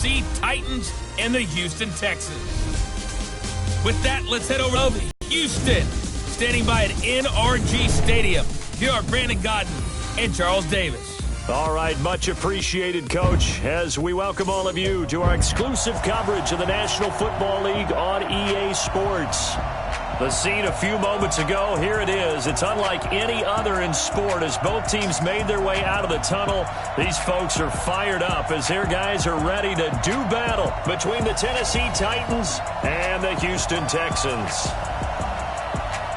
Tennessee Titans and the Houston Texans. With that, let's head over to Houston. Standing by at NRG Stadium, here are Brandon Godden and Charles Davis. All right, much appreciated, Coach, as we welcome all of you to our exclusive coverage of the National Football League on EA Sports. The scene a few moments ago, here it is. It's unlike any other in sport as both teams made their way out of the tunnel. These folks are fired up as their guys are ready to do battle between the Tennessee Titans and the Houston Texans.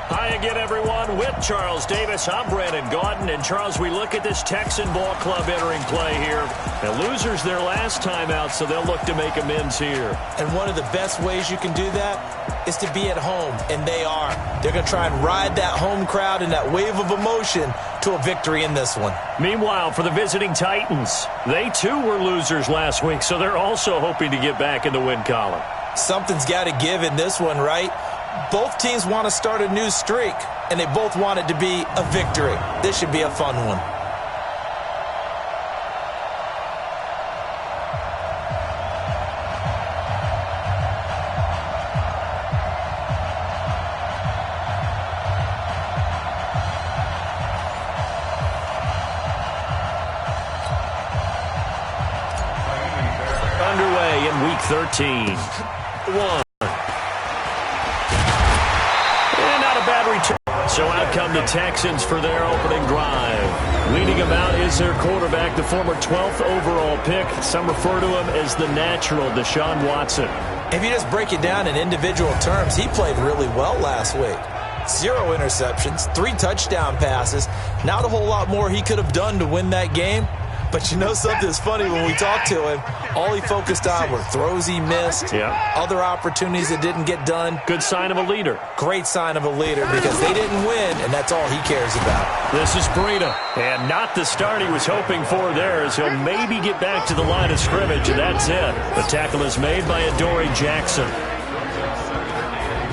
Hi again, everyone. With Charles Davis, I'm Brandon Gaudin. And, Charles, we look at this Texan ball club entering play here. The losers their last time out, so they'll look to make amends here. And one of the best ways you can do that is to be at home, and they are. They're going to try and ride that home crowd and that wave of emotion to a victory in this one. Meanwhile, for the visiting Titans, they too were losers last week, so they're also hoping to get back in the win column. Something's got to give in this one, right? Both teams want to start a new streak, and they both want it to be a victory. This should be a fun one. Underway in Week 13. So out come the Texans for their opening drive. Leading them out is their quarterback, the former 12th overall pick. Some refer to him as the natural, Deshaun Watson. If you just break it down in individual terms, he played really well last week. 0 interceptions, 3 touchdown passes. Not a whole lot more he could have done to win that game. But you know something's funny when we talked to him, all he focused on were throws he missed, other opportunities that didn't get done. Good sign of a leader. Great sign of a leader because they didn't win, and that's all he cares about. This is Breida, and not the start he was hoping for there as he'll maybe get back to the line of scrimmage, and that's it. The tackle is made by Adoree Jackson.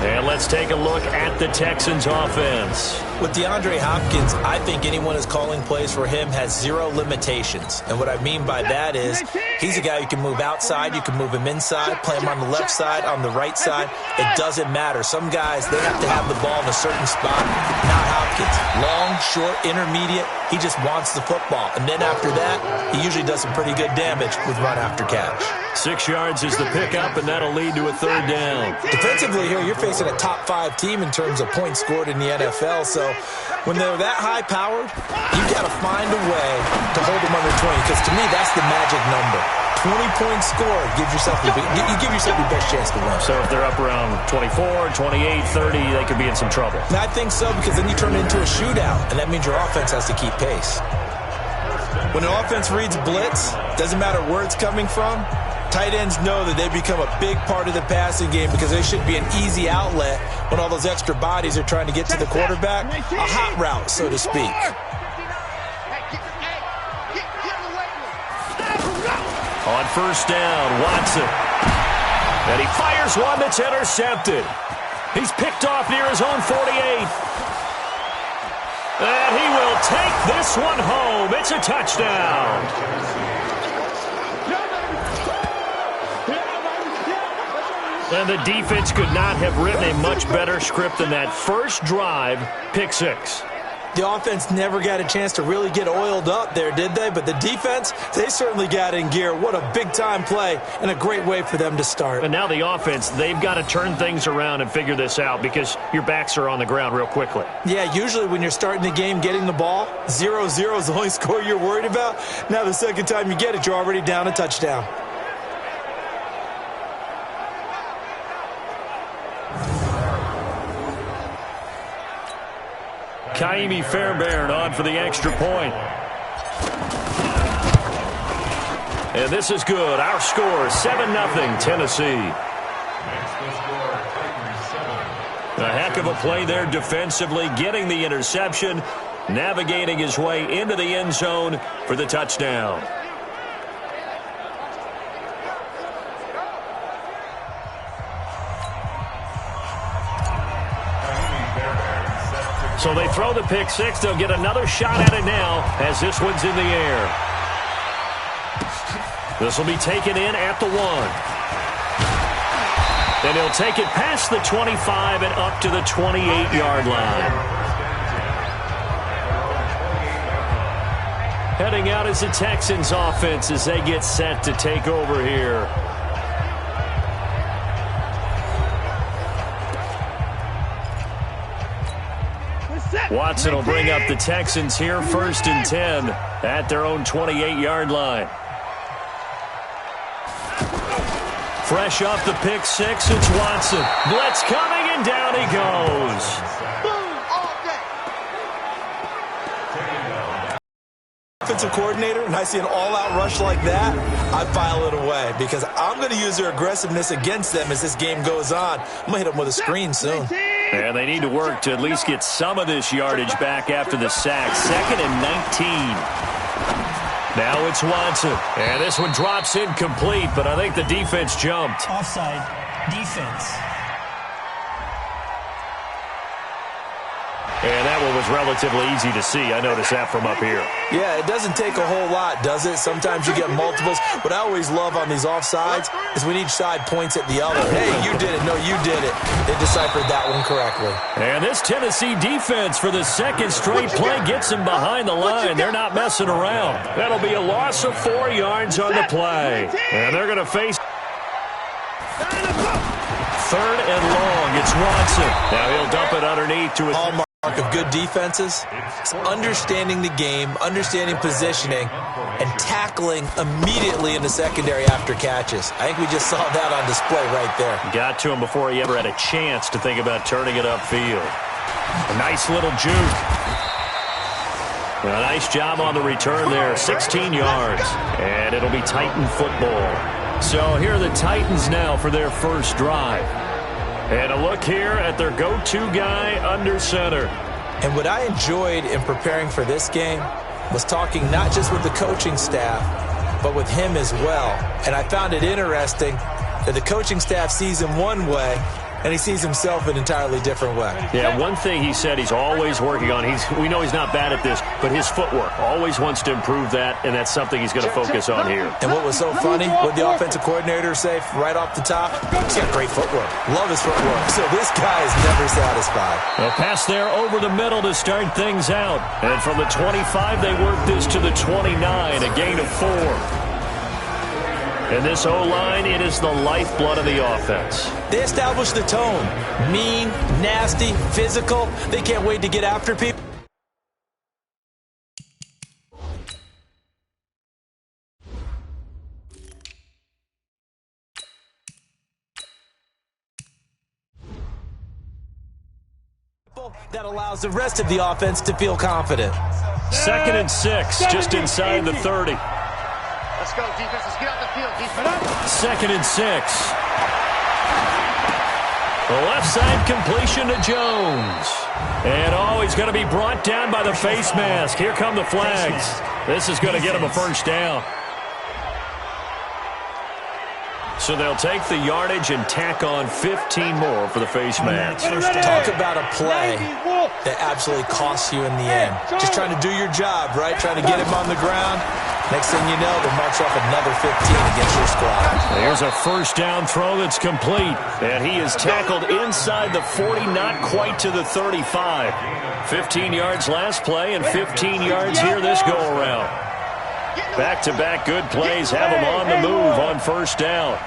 And let's take a look at the Texans' offense. With DeAndre Hopkins, I think anyone who's calling plays for him has 0 limitations. And what I mean by that is he's a guy you can move outside, you can move him inside, play him on the left side, on the right side. It doesn't matter. Some guys, they have to have the ball in a certain spot. Not Hopkins. Long, short, intermediate. He just wants the football. And then after that, he usually does some pretty good damage with run after catch. 6 yards is the pickup, and that'll lead to a 3rd down. Defensively here, you're facing a top 5 team in terms of points scored in the NFL. So when they're that high-powered, you've got to find a way to hold them under 20. Because to me, that's the magic number. 20 points scored, you give yourself your best chance to win. So if they're up around 24, 28, 30, they could be in some trouble. And I think so, because then you turn it into a shootout, and that means your offense has to keep pace. When an offense reads blitz, doesn't matter where it's coming from, tight ends know that they become a big part of the passing game because they should be an easy outlet when all those extra bodies are trying to get to the quarterback. A hot route, so to speak. On 1st down, Watson. And he fires one that's intercepted. He's picked off near his own 48. And he will take this one home. It's a touchdown. And the defense could not have written a much better script than that first drive, pick 6. The offense never got a chance to really get oiled up there, did they? But the defense, they certainly got in gear. What a big-time play and a great way for them to start. And now the offense, they've got to turn things around and figure this out because your backs are on the ground real quickly. Yeah, usually when you're starting the game getting the ball, 0-0 is the only score you're worried about. Now the second time you get it, you're already down a touchdown. Kaimi Fairbairn on for the extra point. And this is good. Our score, 7-0 Tennessee. A heck of a play there defensively, getting the interception, navigating his way into the end zone for the touchdown. So they throw the pick 6. They'll get another shot at it now as this one's in the air. This will be taken in at the 1. And he'll take it past the 25 and up to the 28-yard line. Heading out is the Texans offense as they get set to take over here. Watson will bring up the Texans here 1st and 10 at their own 28-yard line. Fresh off the pick six, it's Watson. Blitz coming, and down he goes. Offensive coordinator, and I see an all-out rush like that, I file it away because I'm going to use their aggressiveness against them as this game goes on. I'm going to hit them with a screen soon. And they need to work to at least get some of this yardage back after the sack. 2nd and 19. Now it's Watson. And this one drops incomplete, but I think the defense jumped. Offside defense. And that one was relatively easy to see. I noticed that from up here. Yeah, it doesn't take a whole lot, does it? Sometimes you get multiples. What I always love on these offsides is when each side points at the other. Hey, you did it. No, you did it. They deciphered that one correctly. And this Tennessee defense for the second straight play gets them behind the line. They're not messing around. That'll be a loss of 4 yards on the play. And they're going to face 3rd and long. It's Watson. Now he'll dump it underneath to his hallmark of good defenses. It's understanding the game, understanding positioning, and tackling immediately in the secondary after catches. I think we just saw that on display right there. Got to him before he ever had a chance to think about turning it upfield. A nice little juke. A nice job on the return there. 16 yards. And it'll be Titan football. So here are the Titans now for their first drive. And a look here at their go-to guy under center. And what I enjoyed in preparing for this game was talking not just with the coaching staff, but with him as well. And I found it interesting that the coaching staff sees him one way, and he sees himself an entirely different way. Yeah, one thing he said he's always working on, we know he's not bad at this, but his footwork, always wants to improve that, and that's something he's going to focus on here. And what was so funny, what the offensive coordinator say right off the top, he's got great footwork. Love his footwork. So this guy is never satisfied. A pass there over the middle to start things out. And from the 25, they work this to the 29, a gain of 4. And this O-line, it is the lifeblood of the offense. They establish the tone. Mean, nasty, physical. They can't wait to get after people. That allows the rest of the offense to feel confident. 2nd and 6, just inside the 30. Let's go, defense. Let's get out the field. Defense. 2nd and 6. The left side completion to Jones. And he's going to be brought down by the face mask. Here come the flags. This is going to get him a first down. So they'll take the yardage and tack on 15 more for the face mask. Talk about a play that absolutely costs you in the end. Just trying to do your job, right? Trying to get him on the ground. Next thing you know, they'll march off another 15 against your squad. There's a first down throw that's complete. And he is tackled inside the 40, not quite to the 35. 15 yards last play and 15 yards here this go-around. Back-to-back good plays have him on the move on first down.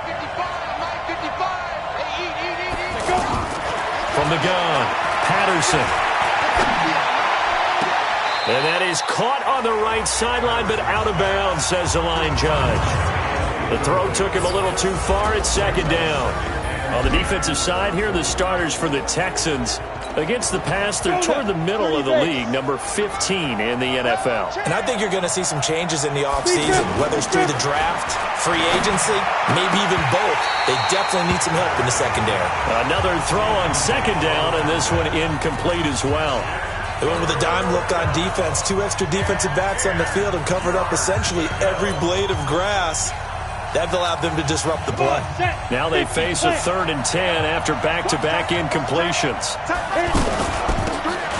From the gun, Patterson. And that is caught on the right sideline, but out of bounds, says the line judge. The throw took him a little too far. It's 2nd down. On the defensive side here, the starters for the Texans. Against the pass, they're toward the middle of the league, number 15 in the NFL. And I think you're going to see some changes in the offseason, whether it's through the draft, free agency, maybe even both. They definitely need some help in the secondary. Another throw on 2nd down, and this one incomplete as well. They went with a dime look on defense. 2 extra defensive backs on the field and covered up essentially every blade of grass. That allowed them to disrupt the play. Now they face a 3rd and 10 after back-to-back incompletions.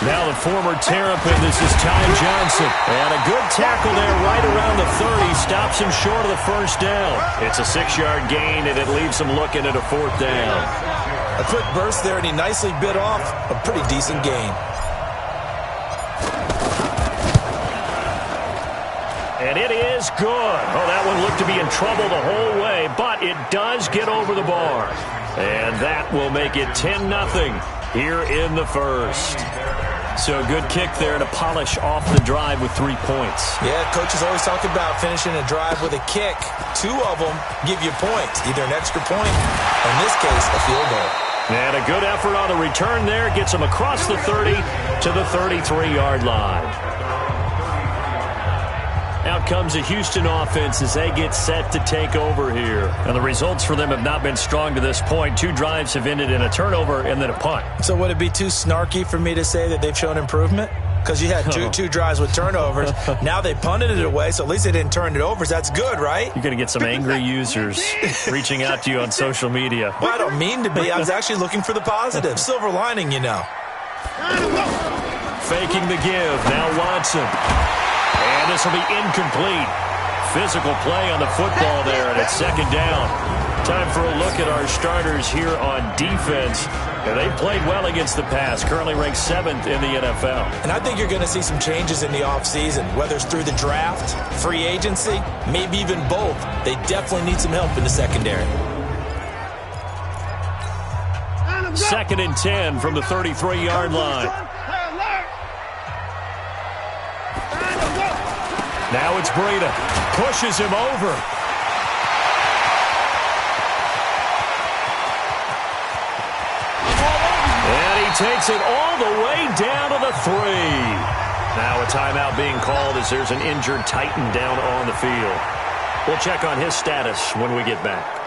Now the former Terrapin, this is Ty Johnson. And a good tackle there right around the 30. Stops him short of the first down. It's a 6-yard gain, and it leaves him looking at a 4th down. A quick burst there, and he nicely bit off a pretty decent gain. And it is good. Oh, that one looked to be in trouble the whole way, but it does get over the bar. And that will make it 10-0 here in the first. So a good kick there to polish off the drive with 3 points. Yeah, coaches always talk about finishing a drive with a kick. 2 of them give you points, either an extra point, or in this case, a field goal. And a good effort on the return there. Gets him across the 30 to the 33-yard line. Out comes a Houston offense as they get set to take over here. And the results for them have not been strong to this point. 2 drives have ended in a turnover and then a punt. So would it be too snarky for me to say that they've shown improvement? Because you had two drives with turnovers. Now they punted it away, so at least they didn't turn it over. So that's good, right? You're going to get some angry users reaching out to you on social media. Well, I don't mean to be. I was actually looking for the positive. Silver lining, you know. Faking the give. Now Watson. And this will be incomplete. Physical play on the football there, and it's 2nd down. Time for a look at our starters here on defense. And they played well against the pass, currently ranked 7th in the NFL. And I think you're going to see some changes in the offseason, whether it's through the draft, free agency, maybe even both. They definitely need some help in the secondary. 2nd and 10 from the 33-yard line. Now it's Breida. Pushes him over. And he takes it all the way down to the 3. Now a timeout being called as there's an injured Titan down on the field. We'll check on his status when we get back.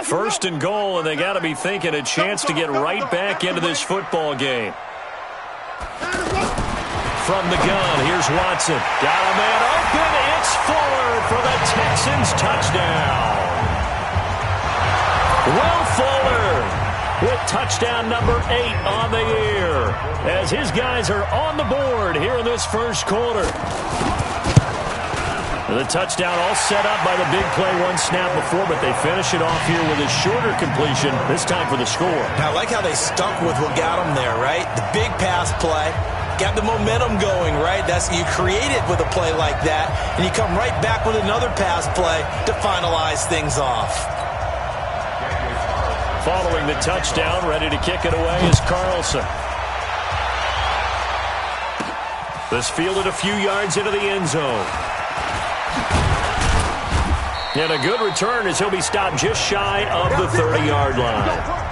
First and goal, and they got to be thinking a chance to get right back into this football game. From the gun, here's Watson. Got a man open. It's Fuller for the Texans touchdown. Will Fuller with touchdown number 8 on the year as his guys are on the board here in this first quarter. The touchdown all set up by the big play 1 snap before, but they finish it off here with a shorter completion, this time for the score. Now, I like how they stuck with what got them there, right? The big pass play, got the momentum going, right? You create it with a play like that, and you come right back with another pass play to finalize things off. Following the touchdown, ready to kick it away is Carlson. This fielded a few yards into the end zone. And a good return as he'll be stopped just shy of the 30-yard line.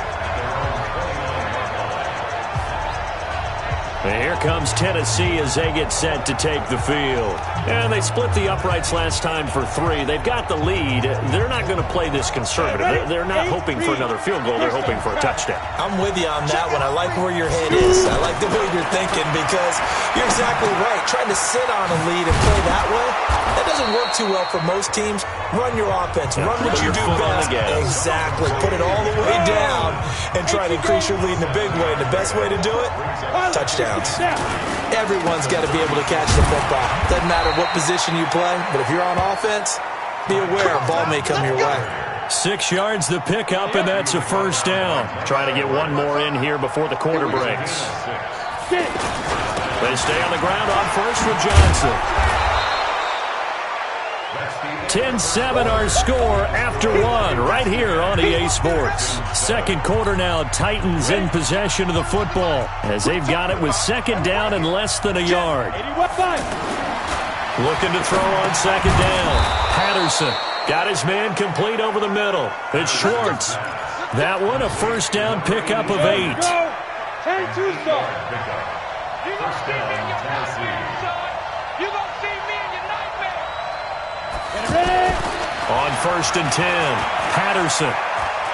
And here comes Tennessee as they get set to take the field. And they split the uprights last time for 3. They've got the lead. They're not going to play this conservative. They're not hoping for another field goal. They're hoping for a touchdown. I'm with you on that one. I like where your head is. I like the way you're thinking because you're exactly right. Trying to sit on a lead and play that way, that doesn't work too well for most teams. Run your offense. Run what you do best. Exactly. Put it all the way down and try to increase your lead in a big way. And the best way to do it, touchdowns. Everyone's got to be able to catch the football. Doesn't matter what position you play, but if you're on offense, be aware a ball may come your way. 6 yards the pickup, and that's a first down. Trying to get one more in here before the quarter breaks. They stay on the ground on first with Johnson. 10-7 our score after 1 right here on EA Sports. Second quarter now, Titans in possession of the football as they've got it with 2nd down and less than a yard. Looking to throw on 2nd down. Patterson got his man complete over the middle. It's Schwartz. That one a first down pickup of 8. On 1st and 10, Patterson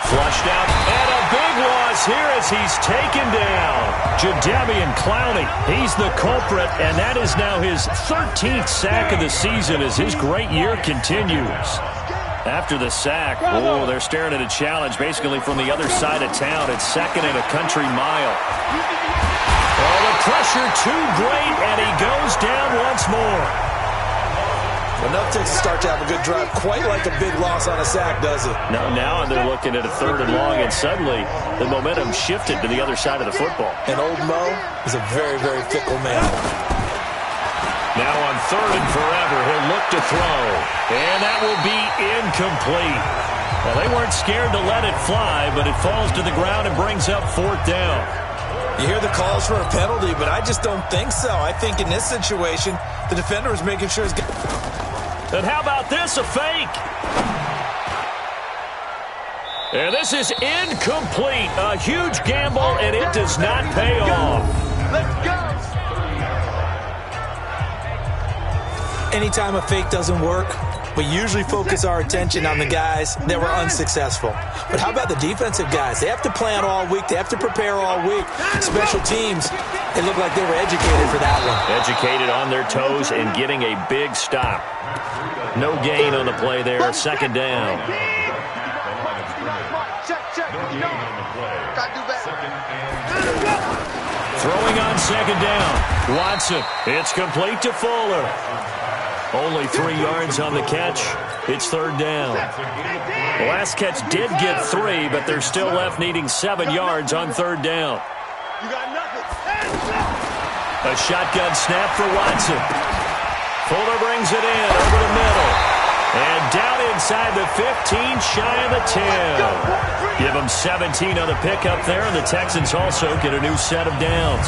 flushed out, and a big loss here as he's taken down. Jadeveon Clowney, he's the culprit, and that is now his 13th sack of the season as his great year continues. After the sack, oh, they're staring at a challenge basically from the other side of town. It's second and a country mile. Oh, the pressure too great, and he goes down once more. Enough takes to start to have a good drive. Quite like a big loss on a sack, does it? Now they're looking at a 3rd and long, and suddenly the momentum shifted to the other side of the football. And old Mo is a very, very fickle man. Now on 3rd and forever, he'll look to throw. And that will be incomplete. Well, they weren't scared to let it fly, but it falls to the ground and brings up 4th down. You hear the calls for a penalty, but I just don't think so. I think in this situation, the defender is making sure he's... And how about this, a fake? And this is incomplete. A huge gamble, and it does not pay off. Let's go. Anytime a fake doesn't work, we usually focus our attention on the guys that were unsuccessful. But how about the defensive guys? They have to plan all week. They have to prepare all week. Special teams, they look like they were educated for that one. Educated on their toes and getting a big stop. No gain on the play there. 2nd down. Throwing on 2nd down. Watson. It's complete to Fuller. Only 3 yards on the catch. It's 3rd down. The last catch did get 3, but they're still left needing 7 yards on 3rd down. A shotgun snap for Watson. Fuller brings it in over the middle. And down inside the 15, shy of the 10. Give them 17 on the pickup there, and the Texans also get a new set of downs.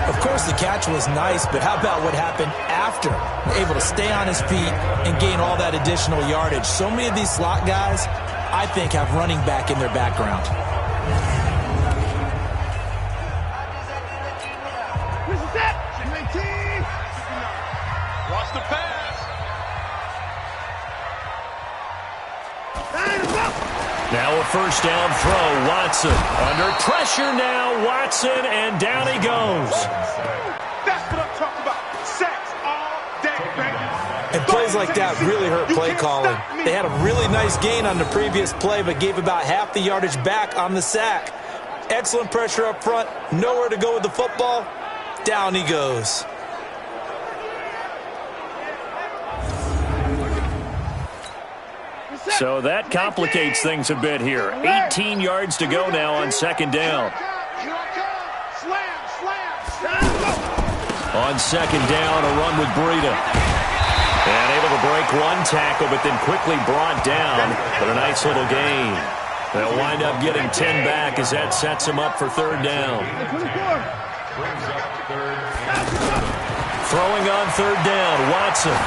Of course, the catch was nice, but how about what happened after? Able to stay on his feet and gain all that additional yardage. So many of these slot guys, I think, have running back in their background. Watch the pass. Now a 1st down throw. Watson under pressure now. Watson, and down he goes. That's what I'm talking about. Sacks all day, baby. And plays like that really hurt play calling. They had a really nice gain on the previous play, but gave about half the yardage back on the sack. Excellent pressure up front. Nowhere to go with the football. Down he goes. So that complicates things a bit here. 18 yards to go now on 2nd down. On 2nd down, a run with Breida. And able to break 1 tackle, but then quickly brought down. But a nice little gain. They'll wind up getting 10 back as that sets them up for 3rd down. Throwing on 3rd down, Watson.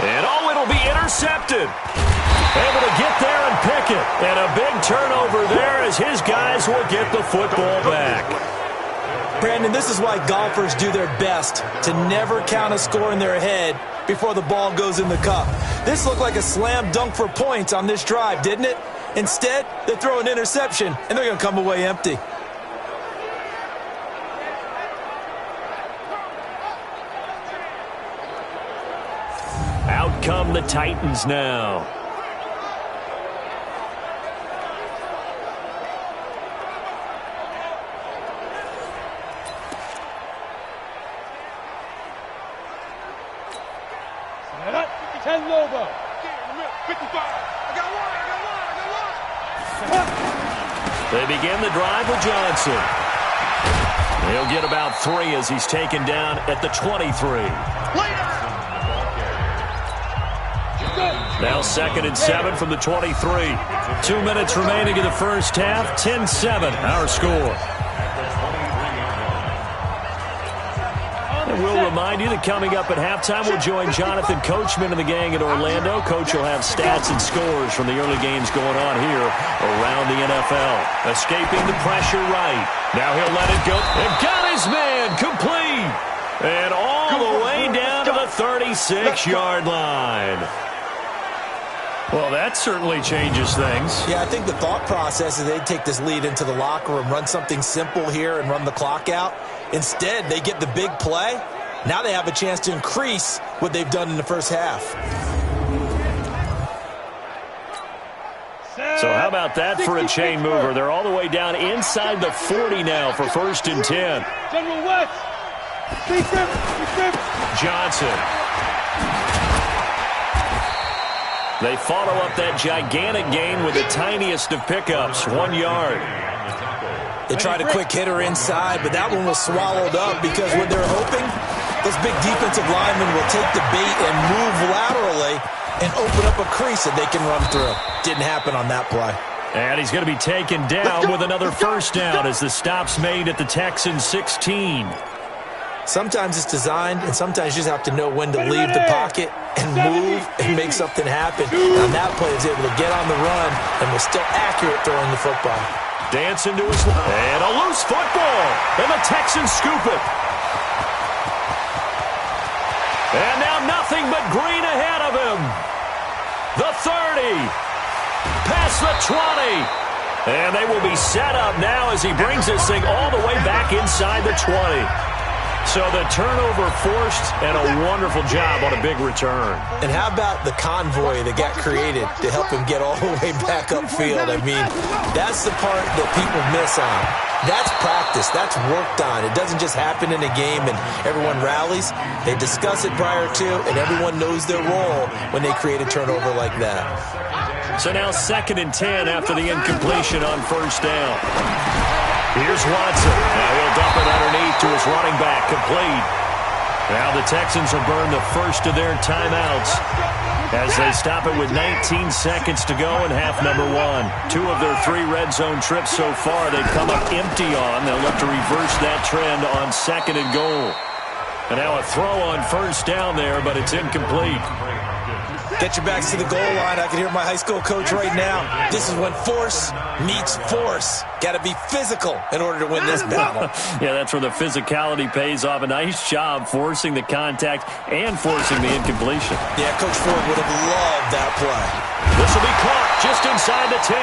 And it'll be intercepted. Able to get there and pick it. And a big turnover there as his guys will get the football back. Brandon, this is why golfers do their best to never count a score in their head before the ball goes in the cup. This looked like a slam dunk for points on this drive, didn't it? Instead, they throw an interception, and they're going to come away empty. Out come the Titans now. They begin the drive with Johnson. He'll get about 3 as he's taken down at the 23. Now 2nd and 7 from the 23. 2 minutes remaining in the first half. 10-7, our score. And we'll remind you that coming up at halftime, we'll join Jonathan Coachman and the gang at Orlando. Coach will have stats and scores from the early games going on here around the NFL. Escaping the pressure right. Now he'll let it go. And got his man complete. And all the way down to the 36-yard line. Well, that certainly changes things. Yeah, I think the thought process is they'd take this lead into the locker room, run something simple here and run the clock out. Instead, they get the big play. Now they have a chance to increase what they've done in the first half. So how about that for a chain mover? They're all the way down inside the 40 now for 1st and 10. General West. Johnson. They follow up that gigantic gain with the tiniest of pickups, 1 yard. They tried a quick hitter inside, but that one was swallowed up because when they're hoping, those big defensive linemen will take the bait and move laterally and open up a crease that they can run through. Didn't happen on that play. And he's going to be taken down with another first down as the stop's made at the Texans' 16. Sometimes it's designed, and sometimes you just have to know when to leave the pocket and move and make something happen. On that play, he was able to get on the run and was still accurate throwing the football. Dancing to his line. And a loose football. And the Texans scoop it. And now nothing but green ahead of him. The 30. Past the 20. And they will be set up now as he brings this thing all the way back inside the 20. So the turnover forced and a wonderful job on a big return. And how about the convoy that got created to help him get all the way back upfield? I mean, that's the part that people miss on. That's practice. That's worked on. It doesn't just happen in a game and everyone rallies. They discuss it prior to, and everyone knows their role when they create a turnover like that. So now 2nd and 10 after the incompletion on 1st down. Here's Watson. Now he'll dump it underneath to his running back. Complete. Now the Texans will burn the first of their timeouts as they stop it with 19 seconds to go in half number 1. 2 of their 3 red zone trips so far they've come up empty on. They'll look to reverse that trend on 2nd and goal. And now a throw on 1st down there, but it's incomplete. Get your backs to the goal line. I can hear my high school coach right now. This is when force meets force. Got to be physical in order to win this battle. Yeah, that's where the physicality pays off. A nice job forcing the contact and forcing the incompletion. Yeah, Coach Ford would have loved that play. This will be caught just inside the 10.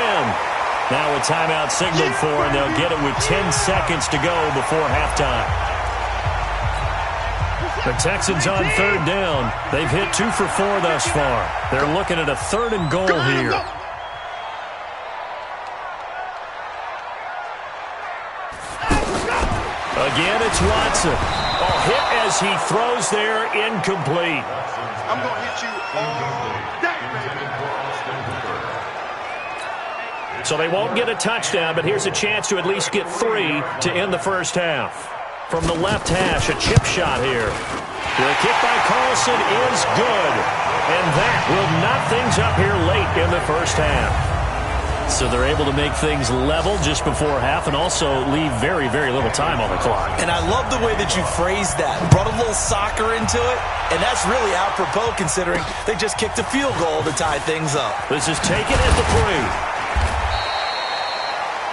Now a timeout signaled for, and they'll get it with 10 seconds to go before halftime. The Texans on 3rd down. They've hit 2 for 4 thus far. They're looking at a 3rd and goal here. Again, it's Watson. A hit as he throws there, incomplete. I'm going to hit you all day. So they won't get a touchdown, but here's a chance to at least get 3 to end the first half. From the left hash, a chip shot here. The kick by Carlson is good. And that will knock things up here late in the first half. So they're able to make things level just before half and also leave very, very little time on the clock. And I love the way that you phrased that. Brought a little soccer into it. And that's really apropos considering they just kicked a field goal to tie things up. This is taken at the 3.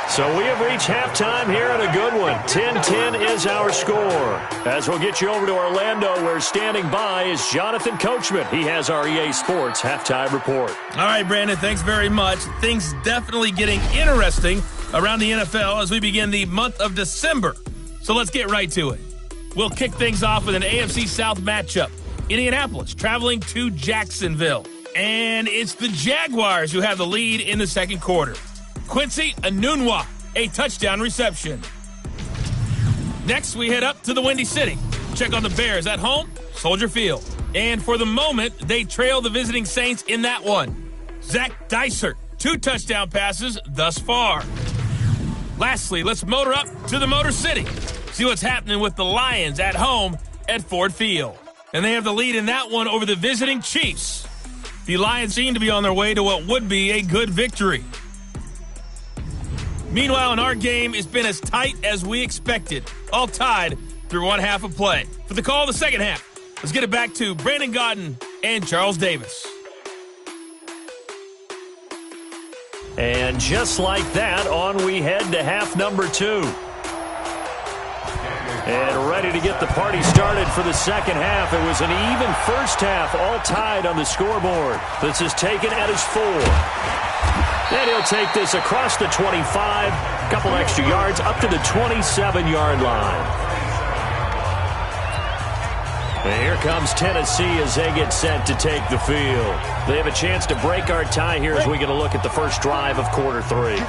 So we have reached halftime here in a good one. 10-10 is our score. As we'll get you over to Orlando, where standing by is Jonathan Coachman. He has our EA Sports halftime report. All right, Brandon, thanks very much. Things definitely getting interesting around the NFL as we begin the month of December. So let's get right to it. We'll kick things off with an AFC South matchup. Indianapolis traveling to Jacksonville. And it's the Jaguars who have the lead in the second quarter. Quincy Enunwa, a touchdown reception. Next, we head up to the Windy City. Check on the Bears at home, Soldier Field. And for the moment, they trail the visiting Saints in that one. Zach Dysert, 2 touchdown passes thus far. Lastly, let's motor up to the Motor City. See what's happening with the Lions at home at Ford Field. And they have the lead in that one over the visiting Chiefs. The Lions seem to be on their way to what would be a good victory. Meanwhile, in our game, it's been as tight as we expected, all tied through one half of play. For the call of the second half, let's get it back to Brandon Gaudin and Charles Davis. And just like that, on we head to half number 2. And ready to get the party started for the second half. It was an even first half, all tied on the scoreboard. This is taken at his 4. And he'll take this across the 25, a couple extra yards, up to the 27-yard line. And here comes Tennessee as they get set to take the field. They have a chance to break our tie here as we get a look at the first drive of quarter 3.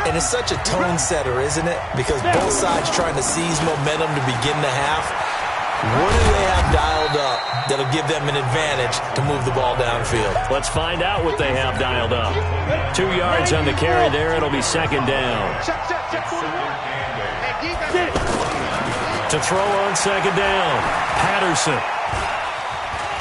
And it's such a tone setter, isn't it? Because both sides trying to seize momentum to begin the half. What do they have dialed up that'll give them an advantage to move the ball downfield? Let's find out what they have dialed up. 2 yards on the carry there. It'll be second down. To throw on second down, Patterson.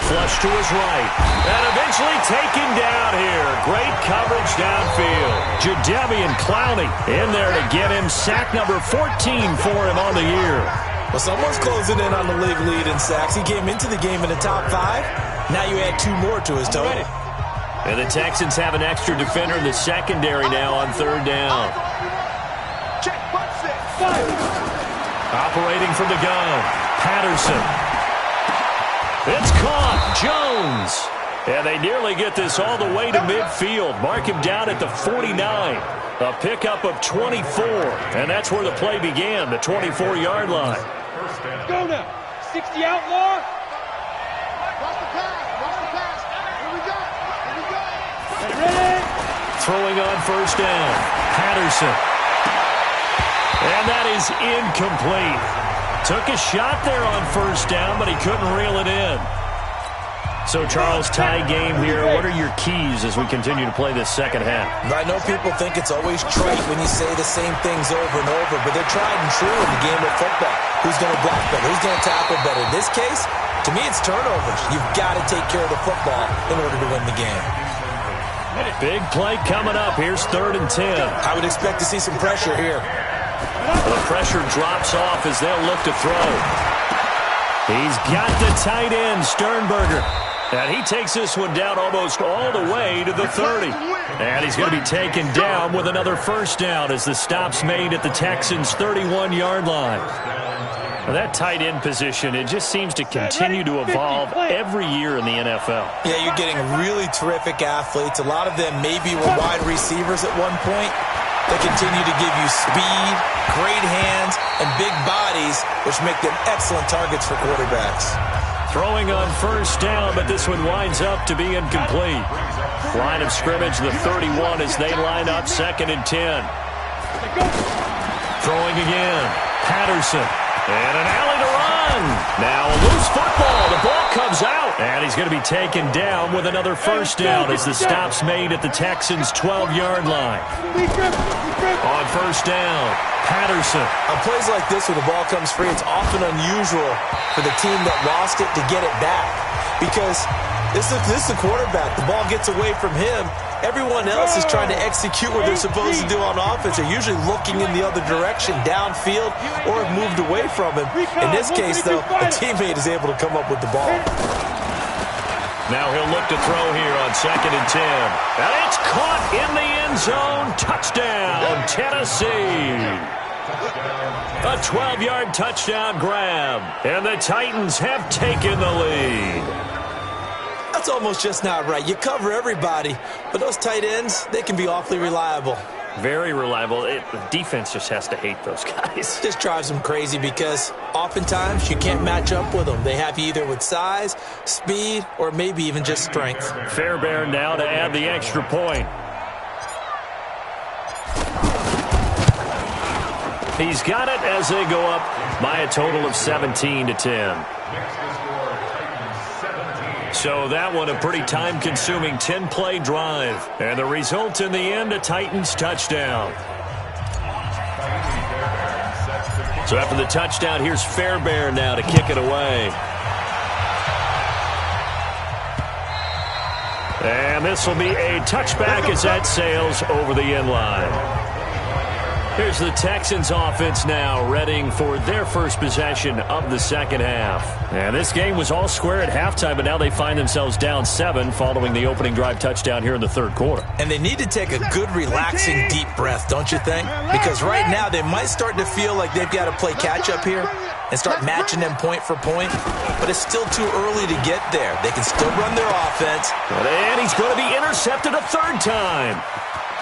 Flush to his right. And eventually taken down here. Great coverage downfield. Jadeveon Clowney in there to get him sack number 14 for him on the year. Well, someone's closing in on the league lead in sacks. He came into the game in the top 5. Now you add 2 more to his total. And the Texans have an extra defender in the secondary now on third down. Operating from the gun, Patterson. It's caught, Jones. And they nearly get this all the way to midfield. Mark him down at the 49. A pickup of 24. And that's where the play began, the 24-yard line. Let's go now. 60 outlaw. Watch the pass. Watch the pass. Here we go. Here we go. Ready? Throwing on first down, Patterson. And that is incomplete. Took a shot there on first down, but he couldn't reel it in. So, Charles, tie game here. What are your keys as we continue to play this second half? I know people think it's always trite when you say the same things over and over, but they're tried and true in the game of football. Who's going to block better? Who's going to tackle better? In this case, to me, it's turnovers. You've got to take care of the football in order to win the game. Big play coming up. Here's 3rd and 10. I would expect to see some pressure here. The pressure drops off as they'll look to throw. He's got the tight end, Sternberger. And he takes this one down almost all the way to the 30. And he's going to be taken down with another first down as the stop's made at the Texans' 31-yard line. Now that tight end position, it just seems to continue to evolve every year in the NFL. Yeah, you're getting really terrific athletes. A lot of them maybe were wide receivers at one point. They continue to give you speed, great hands, and big bodies, which make them excellent targets for quarterbacks. Throwing on first down, but this one winds up to be incomplete. Line of scrimmage, the 31 as they line up, 2nd and 10. Throwing again, Patterson. And an alley to run. Now a loose football. The ball comes out. And he's going to be taken down with another first down as the stop's made at the Texans' 12-yard line. On first down, Patterson. On plays like this where the ball comes free, it's often unusual for the team that lost it to get it back. Because this is the quarterback. The ball gets away from him. Everyone else is trying to execute what they're supposed to do on offense. They're usually looking in the other direction, downfield, or have moved away from him. In this case, though, a teammate is able to come up with the ball. Now he'll look to throw here on 2nd and 10. And it's caught in the end zone. Touchdown, Tennessee. A 12-yard touchdown grab. And the Titans have taken the lead. That's almost just not right. You cover everybody, but those tight ends, they can be awfully reliable. Very reliable. The defense just has to hate those guys. This drives them crazy because oftentimes you can't match up with them. They have you either with size, speed, or maybe even just strength. Fairbairn now to add the extra point. He's got it as they go up by a total of 17-10. So that one a pretty time-consuming 10-play drive. And the result in the end, a Titans touchdown. So after the touchdown, here's Fairbairn now to kick it away. And this will be a touchback as that sails over the end line. Here's the Texans offense now, readying for their first possession of the second half. And this game was all square at halftime, but now they find themselves down 7 following the opening drive touchdown here in the third quarter. And they need to take a good, relaxing, deep breath, don't you think? Because right now they might start to feel like they've got to play catch-up here and start matching them point for point. But it's still too early to get there. They can still run their offense. And he's going to be intercepted a third time.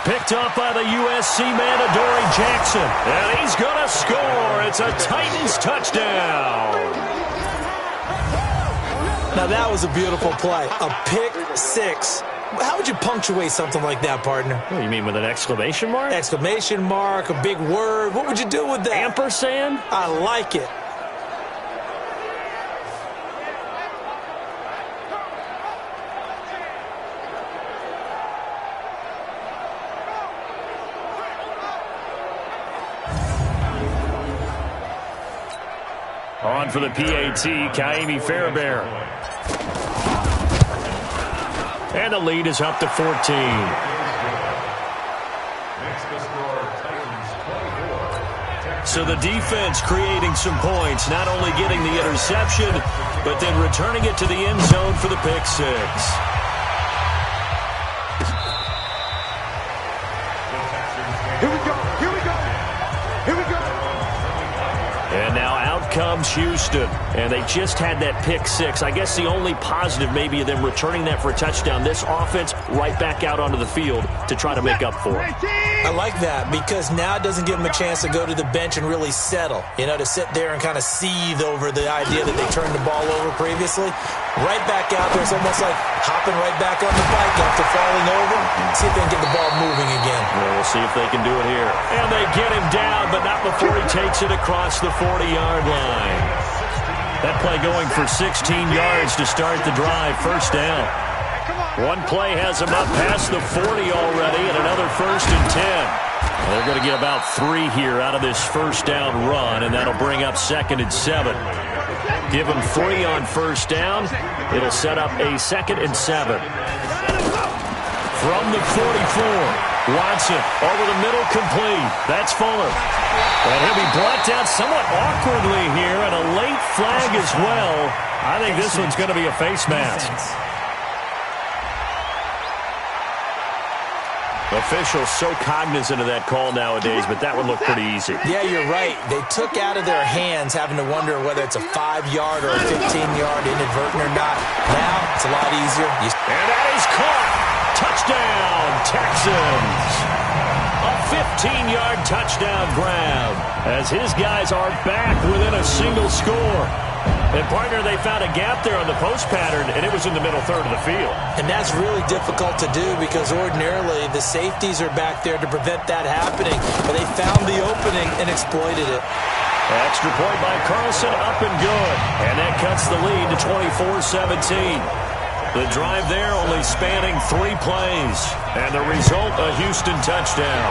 Picked up by the USC man, Adoree Jackson. And he's going to score. It's a Titans touchdown. Now that was a beautiful play. A pick six. How would you punctuate something like that, partner? What do you mean, with an exclamation mark? Exclamation mark, a big word. What would you do with that? Ampersand? I like it. On for the PAT, Kaimi Fairbairn. And the lead is up to 14. So the defense creating some points, not only getting the interception, but then returning it to the end zone for the pick six. Here we go. Here we go. Here we go. And now out comes Houston. And they just had that pick six. I guess the only positive maybe of them returning that for a touchdown. This offense right back out onto the field to try to make up for it. I like that because now it doesn't give them a chance to go to the bench and really settle. You know, to sit there and kind of seethe over the idea that they turned the ball over previously. Right back out there. It's almost like hopping right back on the bike after falling over. See if they can get the ball moving again. Well, we'll see if they can do it here. And they get him down, but not before he takes it across the 40-yard line. That play going for 16 yards to start the drive. First down. One play has him up past the 40 already, and another 1st and 10. They're going to get about 3 here out of this first down run, and that'll bring up 2nd and 7. Give them 3 on first down. It'll set up a 2nd and 7. From the 44, Watson over the middle, complete. That's Fuller. And he'll be brought down somewhat awkwardly here, and a late flag as well. I think this one's going to be a face mask. Officials so cognizant of that call nowadays, but that one looked pretty easy. Yeah, you're right. They took out of their hands having to wonder whether it's a 5-yard or a 15-yard inadvertent or not. Now it's a lot easier. And that is caught. Touchdown, Texans. A 15-yard touchdown grab as his guys are back within a single score. And, partner, they found a gap there on the post pattern, and it was in the middle third of the field. And that's really difficult to do because ordinarily the safeties are back there to prevent that happening. But they found the opening and exploited it. Extra point by Carlson, up and good. And that cuts the lead to 24-17. The drive there only spanning 3 plays. And the result, a Houston touchdown.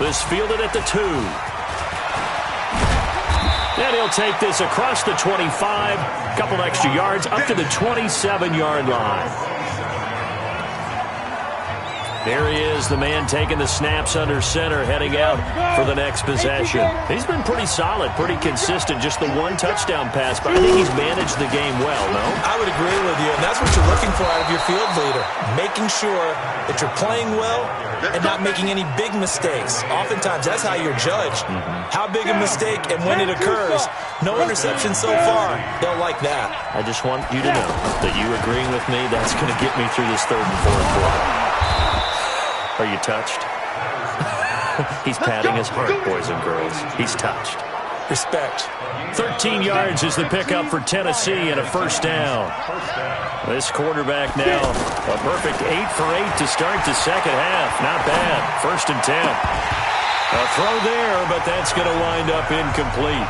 This fielded at the 2. And he'll take this across the 25, couple extra yards, up to the 27-yard line. There he is, the man taking the snaps under center, heading out for the next possession. He's been pretty solid, pretty consistent, just the 1 touchdown pass, but I think he's managed the game well, no? I would agree with you, and that's what you're looking for out of your field leader, making sure that you're playing well and not making any big mistakes. Oftentimes, that's how you're judged. How big a mistake and when it occurs. No interception so far. They'll like that. I just want you to know that you agreeing with me, that's going to get me through this 3rd and 4th quarter. Are you touched? He's patting his heart, boys and girls. He's touched. Respect. 13 yards is the pickup for Tennessee and a first down. This quarterback now, a perfect 8 for 8 to start the second half. Not bad. 1st and 10. A throw there, but that's going to wind up incomplete.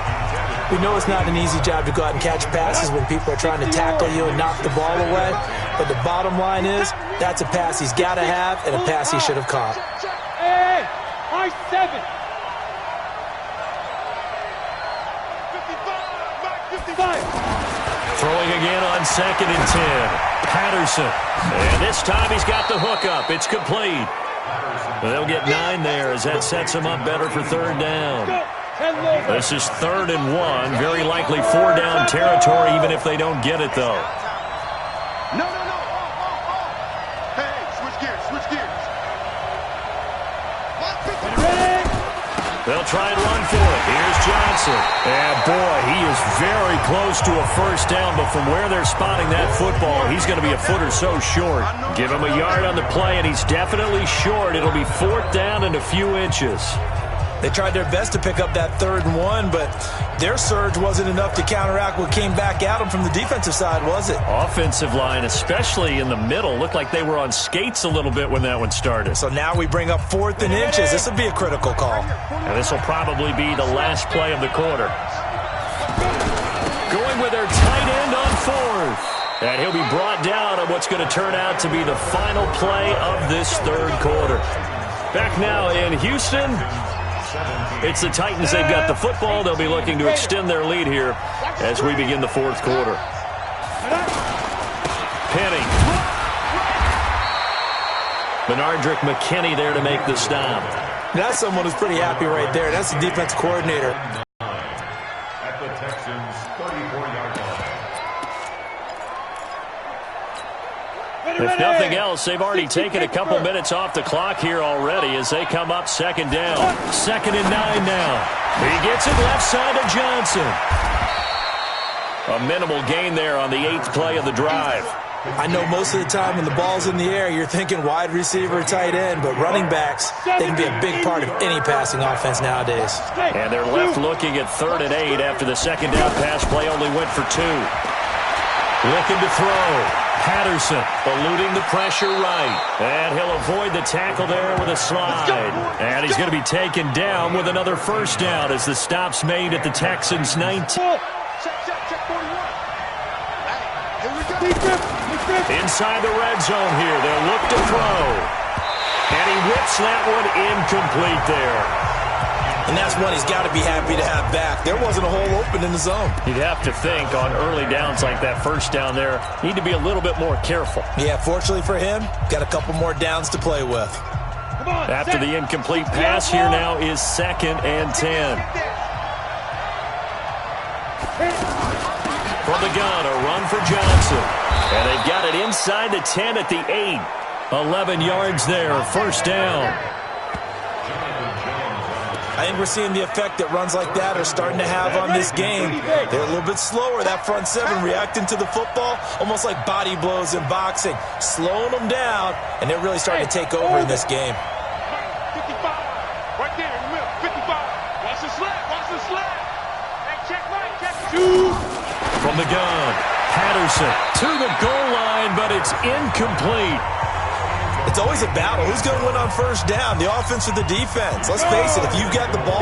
We know it's not an easy job to go out and catch passes when people are trying to tackle you and knock the ball away. But the bottom line is, that's a pass he's got to have and a pass he should have caught. Hey, I 7. 55. Throwing again on 2nd and 10. Patterson. And this time he's got the hook up. It's complete. They'll get 9 there as that sets them up better for 3rd down. This is 3rd and 1. Very likely 4 down territory even if they don't get it, though. No. Hey, switch gears. They'll try and run for it. Here's Johnson. And, boy, he is very close to a first down, but from where they're spotting that football, he's going to be a foot or so short. Give him a yard on the play, and he's definitely short. It'll be 4th down and a few inches. They tried their best to pick up that 3rd and 1, but their surge wasn't enough to counteract what came back at them from the defensive side, was it? Offensive line, especially in the middle, looked like they were on skates a little bit when that one started. So now we bring up 4th and inches. This will be a critical call. And this will probably be the last play of the quarter. Going with their tight end on 4th. And he'll be brought down on what's going to turn out to be the final play of this 3rd quarter. Back now in Houston. It's the Titans. They've got the football. They'll be looking to extend their lead here as we begin the 4th quarter. Penny. Benardrick McKinney there to make the stop. That's someone who's pretty happy right there. That's the defense coordinator. At the Texans' 34-yard line. If nothing else, they've already taken a couple minutes off the clock here already as they come up 2nd down. 2nd and 9 now. He gets it left side to Johnson. A minimal gain there on the 8th play of the drive. I know most of the time when the ball's in the air, you're thinking wide receiver, tight end, but running backs, they can be a big part of any passing offense nowadays. And they're left looking at 3rd and 8 after the 2nd down pass play only went for 2. Looking to throw. Patterson eluding the pressure right. And he'll avoid the tackle there with a slide. And he's going to be taken down with another 1st down as the stop's made at the Texans' 19. Inside the red zone here. They'll look to throw. And he whips that one incomplete there. And that's one he's got to be happy to have back. There wasn't a hole open in the zone. You'd have to think on early downs like that 1st down there, need to be a little bit more careful. Yeah, fortunately for him, got a couple more downs to play with. After the incomplete pass, here now is 2nd and 10. From the gun, a run for Johnson. And they've got it inside the 10 at the 8. 11 yards there, 1st down. I think we're seeing the effect that runs like that are starting to have on this game. They're a little bit slower, that front 7 reacting to the football, almost like body blows in boxing, slowing them down, and they're really starting to take over in this game. 55, right there in the middle, 55. Watch the slap, watch the slap. Hey, check right, check right. From the gun, Patterson to the goal line, but it's incomplete. It's always a battle. Who's going to win on 1st down, the offense or the defense? Let's face it, if you've got the ball,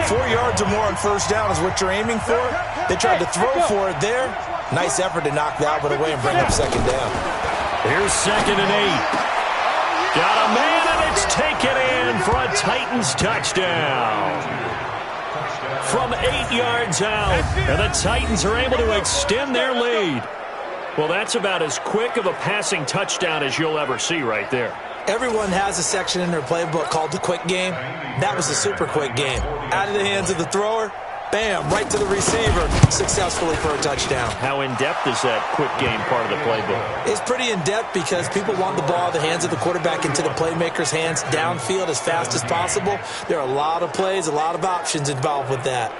4 yards or more on 1st down is what you're aiming for. They tried to throw for it there. Nice effort to knock that one away and bring up 2nd down. Here's 2nd and 8. Got a man, and it's taken in for a Titans touchdown. From 8 yards out, and the Titans are able to extend their lead. Well, that's about as quick of a passing touchdown as you'll ever see right there. Everyone has a section in their playbook called the quick game. That was a super quick game. Out of the hands of the thrower, bam, right to the receiver, successfully for a touchdown. How in-depth is that quick game part of the playbook? It's pretty in-depth because people want the ball in the hands of the quarterback into the playmaker's hands downfield as fast as possible. There are a lot of plays, a lot of options involved with that.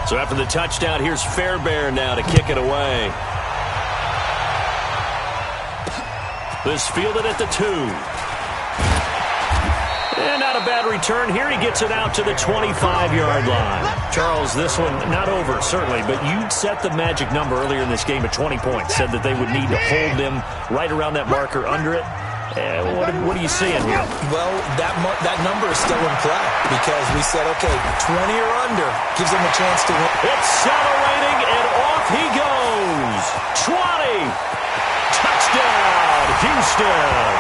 So after the touchdown, here's Fairbairn now to kick it away. This fielded at the 2. And not a bad return here. He gets it out to the 25-yard line. Charles, this one not over, certainly, but you set the magic number earlier in this game at 20 points. Said that they would need to hold them right around that marker under it. What are you seeing here? Well, that number is still in play because we said, okay, 20 or under gives them a chance to win. Accelerating, and off he goes. 20. Touchdown, Houston.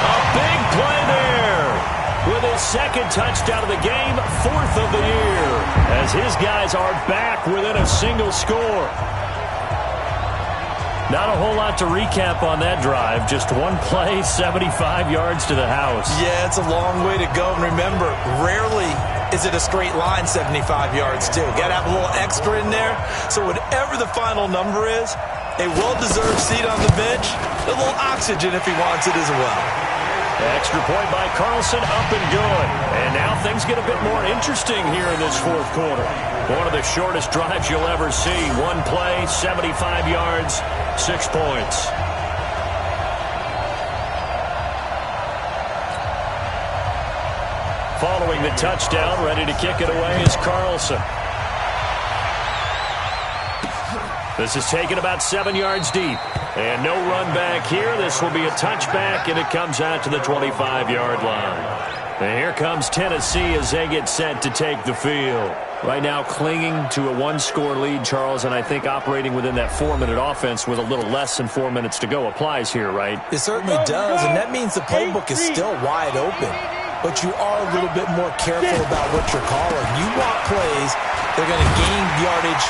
A big play there. With his 2nd touchdown of the game, 4th of the year. As his guys are back within a single score. Not a whole lot to recap on that drive. Just one play, 75 yards to the house. Yeah, it's a long way to go. And remember, rarely is it a straight line 75 yards, too. Got to have a little extra in there. So whatever the final number is, a well-deserved seat on the bench, a little oxygen if he wants it as well. Extra point by Carlson, up and good. And now things get a bit more interesting here in this fourth quarter. One of the shortest drives you'll ever see. One play, 75 yards, 6 points. Following the touchdown, ready to kick it away is Carlson. This is taken about 7 yards deep. And no run back here. This will be a touchback, and it comes out to the 25-yard line. And here comes Tennessee as they get set to take the field. Right now clinging to a one-score lead, Charles, and I think operating within that 4-minute offense with a little less than 4 minutes to go applies here, right? It certainly does, and that means the playbook is still wide open. But you are a little bit more careful about what you're calling. You want plays that are going to gain yardage,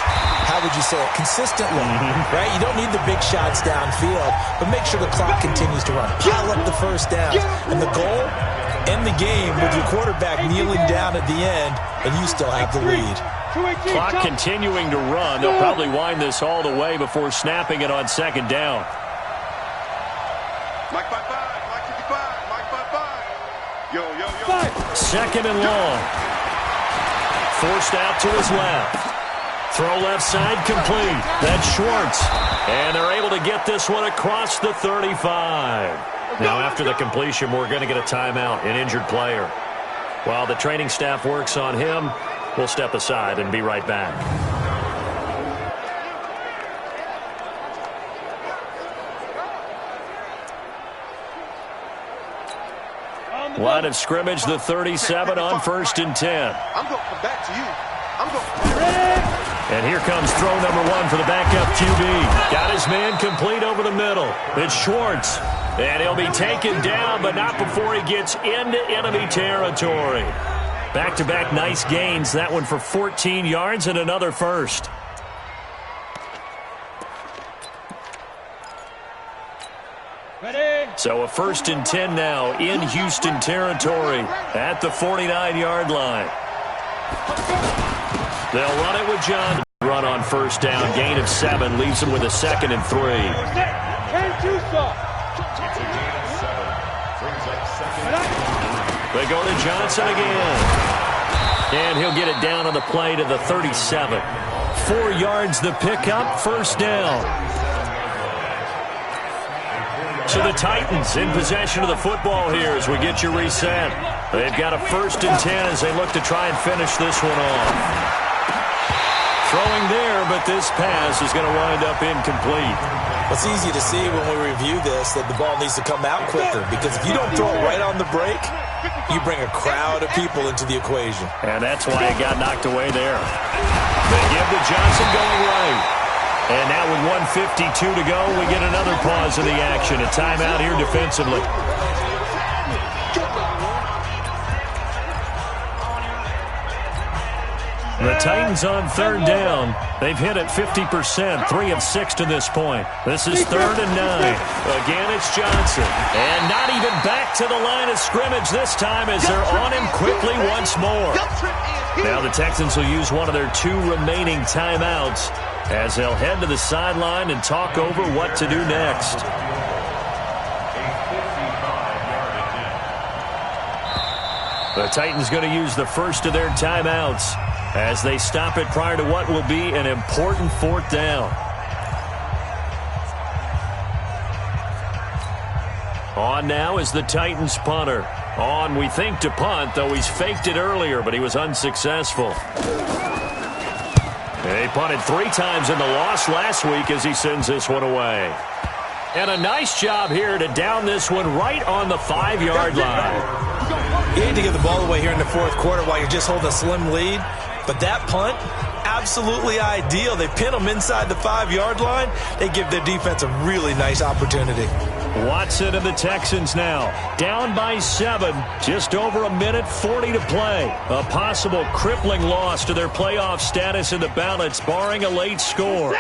how would you say it, consistently, right? You don't need the big shots downfield, but make sure the clock continues to run. Pile up the first down. And the goal, end the game with your quarterback kneeling down at the end, and you still have the lead. Clock continuing to run. They'll probably wind this all the way before snapping it on second down. Mike 5-5, Mike 55, Mike 5-5. Yo. Second and long. Forced out to his left. Throw left side complete. That's Schwartz. And they're able to get this one across the 35. Now after the completion, we're going to get a timeout, an injured player. While the training staff works on him, we'll step aside and be right back. Line of scrimmage, the 37 on 1st and 10. I'm going to come back to you. I'm going. And here comes throw number 1 for the backup QB. Got his man complete over the middle. It's Schwartz. And he'll be taken down, but not before he gets into enemy territory. Back-to-back nice gains. That one for 14 yards and another first. So a 1st and 10 now in Houston territory at the 49-yard line. They'll run it with John. Run on 1st down. Gain of 7. Leaves him with a 2nd and 3. They go to Johnson again. And he'll get it down on the play to the 37. 4 yards the pickup. 1st down. So the Titans in possession of the football here as we get you reset. They've got a 1st and 10 as they look to try and finish this one off. Throwing there, but this pass is going to wind up incomplete. It's easy to see when we review this that the ball needs to come out quicker, because if you don't throw it right on the break, you bring a crowd of people into the equation. And that's why it got knocked away there. They give to Johnson going right. And now with 1:52 to go, we get another pause in the action. A timeout here defensively. The Titans on 3rd down. They've hit it 50%, 3 of 6 to this point. This is 3rd and 9. Again, it's Johnson. And not even back to the line of scrimmage this time as they're on him quickly once more. Now the Texans will use one of their 2 remaining timeouts as they'll head to the sideline and talk over what to do next. The Titans going to use the first of their timeouts as they stop it prior to what will be an important 4th down. On now is the Titans punter. On, we think, to punt, though he's faked it earlier, but he was unsuccessful. He punted 3 times in the loss last week as he sends this one away. And a nice job here to down this one right on the 5-yard line. You need to give the ball away here in the 4th quarter while you're just holding a slim lead. But that punt, absolutely ideal. They pin them inside the 5-yard line. They give their defense a really nice opportunity. Watson and the Texans now down by 7. Just over a minute 40 to play. A possible crippling loss to their playoff status in the balance, barring a late score.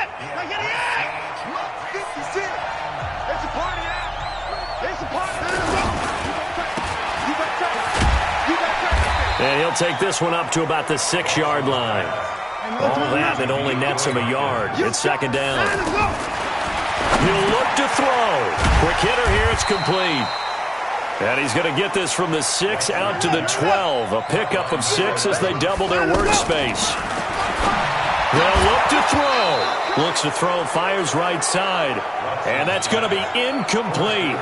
And he'll take this one up to about the 6-yard line. All that, it only nets him a yard. It's 2nd down. He'll look to throw. Quick hitter here, it's complete. And he's going to get this from the 6 out to the 12. A pickup of 6 as they double their workspace. They'll look to throw. Looks to throw, fires right side. And that's going to be incomplete.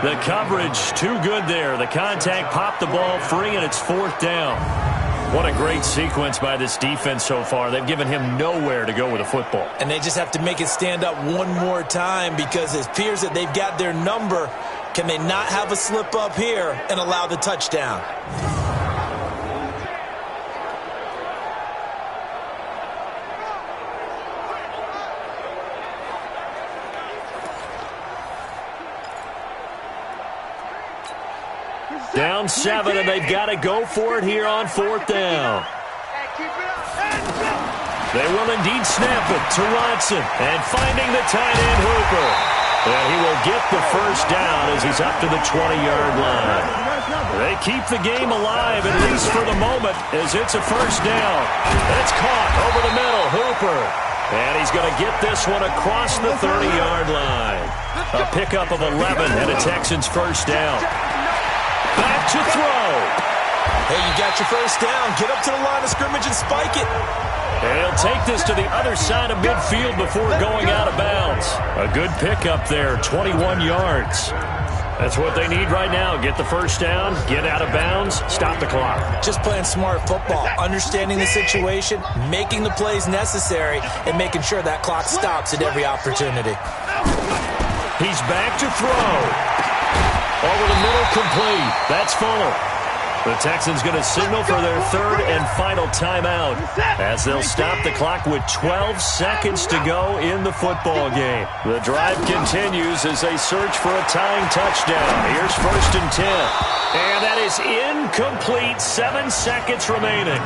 The coverage too good there. The contact popped the ball free, and it's 4th down. What a great sequence by this defense so far. They've given him nowhere to go with the football. And they just have to make it stand up one more time because it appears that they've got their number. Can they not have a slip up here and allow the touchdown? Down 7, and they've got to go for it here on 4th down. They will indeed snap it to Watson, and finding the tight end Hooper. And he will get the first down as he's up to the 20-yard line. They keep the game alive, at least for the moment, as it's a first down. It's caught over the middle, Hooper. And he's going to get this one across the 30-yard line. A pickup of 11 and a Texans first down. Back to throw. Hey, you got your first down. Get up to the line of scrimmage and spike it. And he'll take this to the other side of midfield before going out of bounds. A good pickup there, 21 yards. That's what they need right now. Get the first down, get out of bounds, stop the clock. Just playing smart football, understanding the situation, making the plays necessary, and making sure that clock stops at every opportunity. He's back to throw. Over the middle, complete. That's Fuller. The Texans going to signal for their 3rd and final timeout as they'll stop the clock with 12 seconds to go in the football game. The drive continues as they search for a tying touchdown. Here's 1st and 10. And that is incomplete. 7 seconds remaining.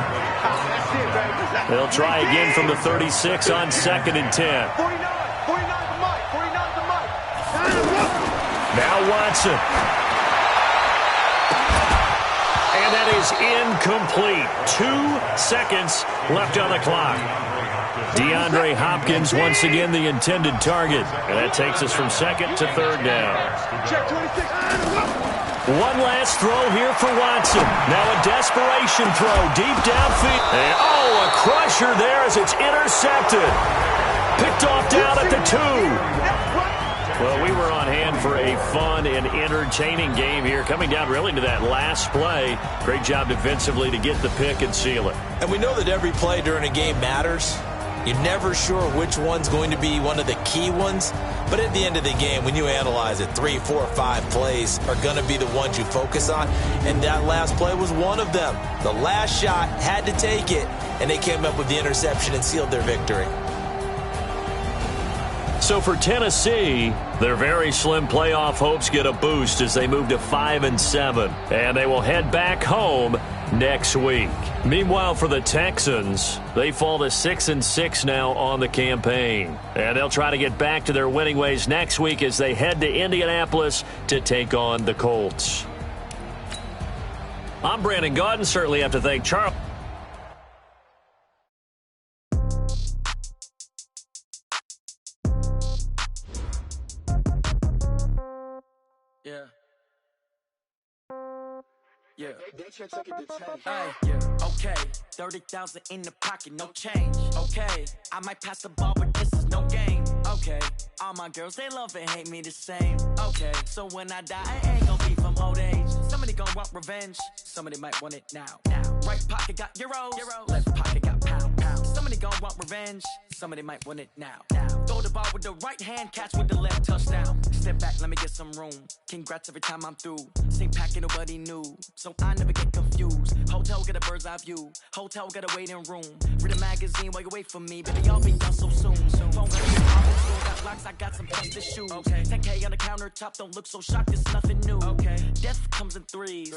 They'll try again from the 36 on 2nd and 10. Now Watson. And that is incomplete. 2 seconds left on the clock. DeAndre Hopkins once again the intended target. And that takes us from 2nd to 3rd down. One last throw here for Watson. Now a desperation throw deep downfield. And a crusher there as it's intercepted. Picked off down at the 2. Well, we were on hand for a fun and entertaining game here, coming down really to that last play. Great job defensively to get the pick and seal it. And we know that every play during a game matters. You're never sure which one's going to be one of the key ones. But at the end of the game, when you analyze it, 3, 4, 5 plays are going to be the ones you focus on. And that last play was one of them. The last shot had to take it, and they came up with the interception and sealed their victory. So for Tennessee, their very slim playoff hopes get a boost as they move to 5-7, and they will head back home next week. Meanwhile, for the Texans, they fall to 6-6 now on the campaign, and they'll try to get back to their winning ways next week as they head to Indianapolis to take on the Colts. I'm Brandon Gaudin. Certainly have to thank Charles. Yeah. Hey, yeah. Okay. 30,000 in the pocket, no change. Okay. I might pass the ball, but this is no game. Okay. All my girls, they love and hate me the same. Okay. So when I die, I ain't gonna be from old age. Somebody gonna want revenge. Somebody might want it now. Right pocket got euros. Left pocket got pound. Somebody gonna want revenge. Somebody might want it now. Throw the ball with the right hand, catch with the left, touchdown. Step back, let me get some room. Congrats every time I'm through. Same packet, nobody knew. So I never get confused. Hotel get a bird's eye view. Hotel get a waiting room. Read a magazine while you wait for me. Baby, y'all be done so soon. Phone got locks, I got some busted shoes. Okay. 10K on the countertop, don't look so shocked, it's nothing new. Okay. Death comes in threes.